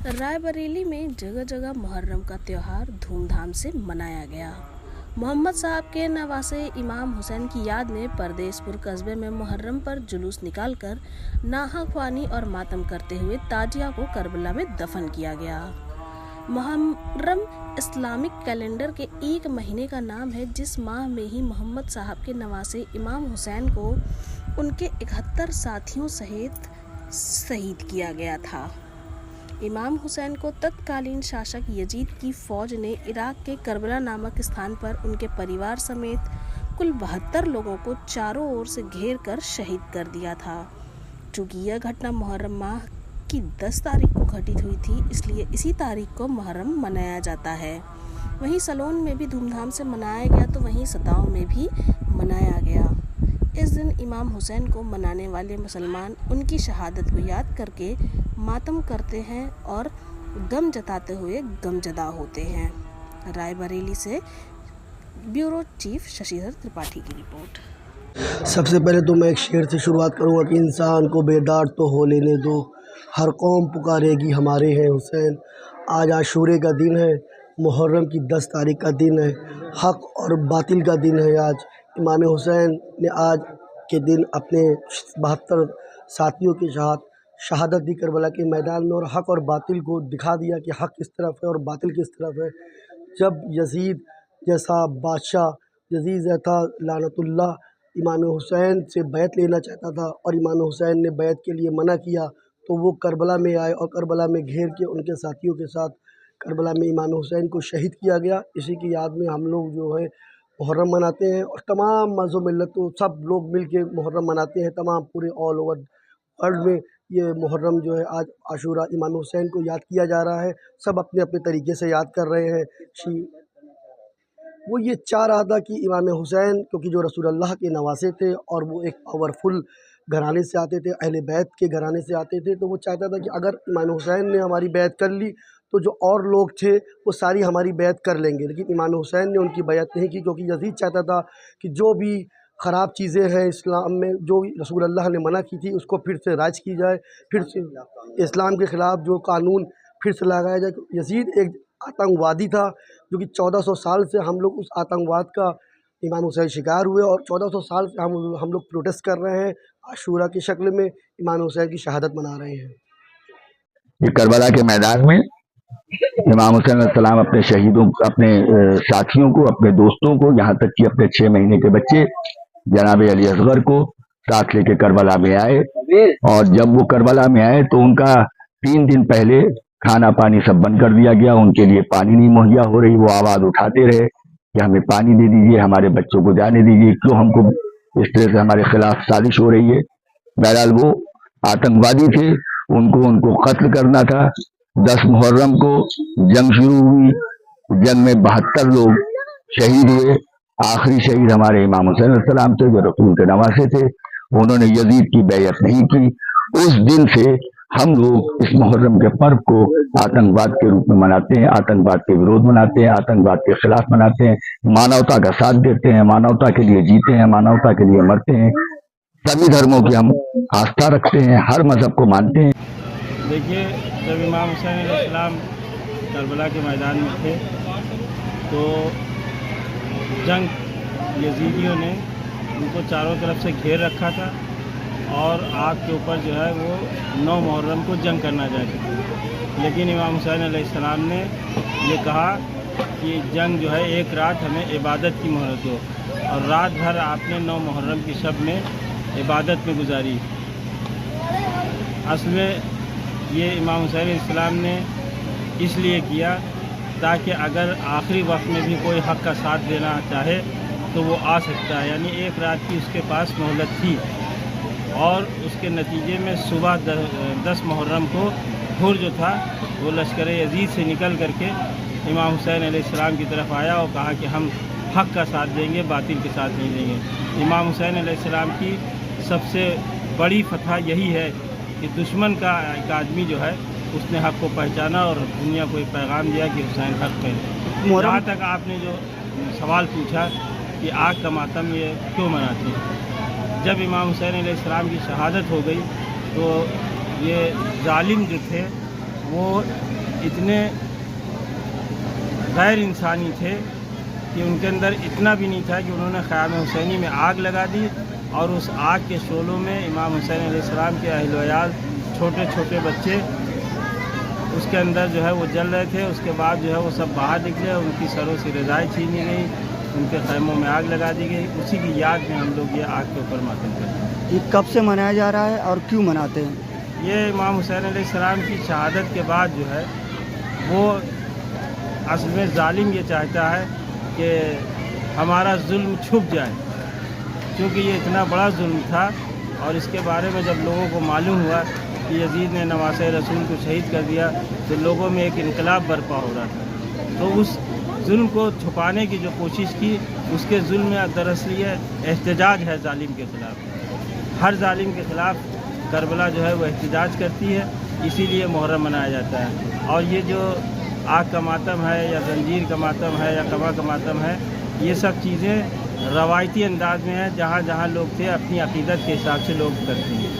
राय बरेली में जगह जगह मुहर्रम का त्यौहार धूमधाम से मनाया गया। मोहम्मद साहब के नवासे इमाम हुसैन की याद में परदेसपुर कस्बे में मुहर्रम पर जुलूस निकालकर नाहक और मातम करते हुए ताजिया को करबला में दफन किया गया। मुहर्रम इस्लामिक कैलेंडर के एक महीने का नाम है, जिस माह में ही मोहम्मद साहब के नवासे इमाम हुसैन को उनके 71 साथियों सहित शहीद किया गया था। इमाम हुसैन को तत्कालीन शासक यजीद की फौज ने इराक के करबला नामक स्थान पर उनके परिवार समेत कुल 72 लोगों को चारों ओर से घेर कर शहीद कर दिया था। चूँकि यह घटना मुहर्रम माह की 10 तारीख को घटित हुई थी, इसलिए इसी तारीख को मुहर्रम मनाया जाता है। वहीं सलोन में भी धूमधाम से मनाया गया तो वहीं सताओं में भी मनाया गया। इस दिन इमाम हुसैन को मनाने वाले मुसलमान उनकी शहादत को याद करके मातम करते हैं और गम जताते हुए गमजदा होते हैं। राय बरेली से ब्यूरो चीफ शशिधर त्रिपाठी की रिपोर्ट। सबसे पहले तो मैं एक शेर से शुरुआत करूँगा कि इंसान को बेदार तो हो लेने दो, हर कौम पुकारेगी हमारे हैं हुसैन। आज आशूरे का दिन है, मुहर्रम की 10 तारीख का दिन है, हक़ और बातिल का दिन है। आज इमाम हुसैन ने आज के दिन अपने 72 साथियों के साथ शहादत दी करबला के मैदान में, और हक़ और बातिल को दिखा दिया कि हक़ किस तरफ है और बातिल किस तरफ है। जब यजीद जैसा बादशाह, यजीद जैसा लानतुल्लाह इमाम हुसैन से बैत लेना चाहता था और इमाम हुसैन ने बैत के लिए मना किया, तो वो करबला में आए और करबला में घेर के उनके साथियों के साथ करबला में इमाम हुसैन को शहीद किया गया। इसी की याद में हम लोग जो है मुहर्रम मनाते हैं, और तमाम मज़हब मिल्लतों सब लोग मिल के मुहर्रम मनाते हैं। तमाम पूरे ऑल ओवर वर्ल्ड में ये मुहर्रम जो है आज आशूरा इमाम हुसैन को याद किया जा रहा है। सब अपने अपने तरीके से याद कर रहे हैं। वो ये चाह रहा था कि इमाम हुसैन, क्योंकि जो रसूलुल्लाह के नवासे थे और वो एक पावरफुल घराने से आते थे, अहले बैत के घराने से आते थे, तो वो चाहता था कि अगर इमाम हुसैन ने हमारी बैत कर ली तो जो और लोग थे वो सारी हमारी बैत कर लेंगे। लेकिन इमाम हुसैन ने उनकी बैत नहीं की, क्योंकि यजीद चाहता था कि जो भी ख़राब चीज़ें हैं इस्लाम में, जो रसूलुल्लाह ने मना की थी, उसको फिर से राज की जाए, फिर से इस्लाम के ख़िलाफ़ जो कानून फिर से लगाया जाए। यजीद एक आतंकवादी था, जो कि 1400 साल से हम लोग उस आतंकवाद का इमाम हुसैन शिकार हुए, और 1400 साल से हम लोग प्रोटेस्ट कर रहे हैं, आशूरा की शक्ल में इमाम हुसैन की शहादत मना रहे हैं। ये करबला के मैदान में इमाम हुसैन अलैहिस्सलाम अपने शहीदों, अपने साथियों को, अपने दोस्तों को, यहाँ तक कि अपने 6 महीने के बच्चे जनाब अली असगर को साथ लेके करबला में आए। और जब वो करबला में आए तो उनका 3 दिन पहले खाना पानी सब बंद कर दिया गया। उनके लिए पानी नहीं मुहैया हो रही, वो आवाज़ उठाते रहे कि हमें पानी दे दीजिए, हमारे बच्चों को जाने दीजिए, क्यों हमको इस तरह से हमारे खिलाफ साजिश हो रही है। बहरहाल वो आतंकवादी थे, उनको कत्ल करना था। 10 मुहर्रम को जंग शुरू हुई, जंग में 72 लोग शहीद हुए। आखिरी शहीद हमारे इमाम हुसैन अलैहिस्सलाम थे, जो रसूल के नवासे थे। उन्होंने यजीद की बैयत नहीं की। उस दिन से हम लोग इस मुहर्रम के पर्व को आतंकवाद के रूप में मनाते हैं, आतंकवाद के विरोध मनाते हैं, आतंकवाद के खिलाफ मनाते हैं, मानवता का साथ देते हैं, मानवता के लिए जीते हैं, मानवता के लिए मरते हैं। सभी धर्मों की हम आस्था रखते हैं, हर मजहब को मानते हैं। देखिए, जब इमाम हुसैन अलैहिस्सलाम करबला के मैदान में थे तो जंग यजीदियों ने उनको चारों तरफ से घेर रखा था, और आग के ऊपर जो है वो 9 मुहर्रम को जंग करना चाहते थे। लेकिन इमाम हुसैन अलैहिस्सलाम ने ये कहा कि जंग जो है एक रात हमें इबादत की मोहलत दो, और रात भर आपने 9 मुहर्रम की शब में इबादत में गुजारी। असल में ये इमाम हुसैन अलैहिस्सलाम ने इसलिए किया ताकि अगर आखिरी वक्त में भी कोई हक़ का साथ देना चाहे तो वो आ सकता है। यानी एक रात की उसके पास मोहलत थी, और उसके नतीजे में सुबह 10 मुहर्रम को हुर जो था वो लश्कर यजीद से निकल करके इमाम हुसैन अलैहिस्सलाम की तरफ आया और कहा कि हम हक़ का साथ देंगे, बातिल के साथ नहीं देंगे। इमाम हुसैन अलैहिस्सलाम की सबसे बड़ी फतह यही है कि दुश्मन का एक आदमी जो है उसने हक़ को पहचाना और दुनिया को एक पैगाम दिया कि हुसैन हक़ पे। जहाँ तक आपने जो सवाल पूछा कि आग का मातम ये क्यों मनाते हैं, जब इमाम हुसैन अलैहिस्सलाम की शहादत हो गई तो ये जालिम जो थे वो इतने गैर इंसानी थे कि उनके अंदर इतना भी नहीं था कि उन्होंने ख़याम हुसैनी में आग लगा दी और उस आग के शोलों में इमाम हुसैन अलैहिस्सलाम के अहल व अयाल, छोटे छोटे बच्चे उसके अंदर जो है वो जल रहे थे। उसके बाद जो है वो सब बाहर निकले, उनकी सरों से रज़ाई छीनी गई, उनके खैमों में आग लगा दी गई। उसी की याद में हम लोग ये आग के ऊपर मातम करते हैं। ये कब से मनाया जा रहा है और क्यों मनाते हैं? ये इमाम हुसैन अलैहिस्सलाम की शहादत के बाद जो है वो असल में ज़ालिम ये चाहता है कि हमारा जुल्म छुप जाए, क्योंकि ये इतना बड़ा जुल्म था। और इसके बारे में जब लोगों को मालूम हुआ कि यजीद ने नवासे रसूल को शहीद कर दिया तो लोगों में एक इनकलाब बर्पा हो रहा था। तो उस जुल्म को छुपाने की जो कोशिश की, उसके जुल्म में दरअसल ये एहतजाज है जालिम के ख़िलाफ़। हर जालिम के ख़िलाफ़ करबला जो है वो एहतजाज करती है, इसीलिए मुहर्रम मनाया जाता है। और ये जो आग का मातम है या जंजीर का मातम है या कबा का मातम है, ये सब चीज़ें रवायती अंदाज में है, जहाँ जहाँ लोग थे अपनी अक़ीदत के हिसाब से लोग करते हैं।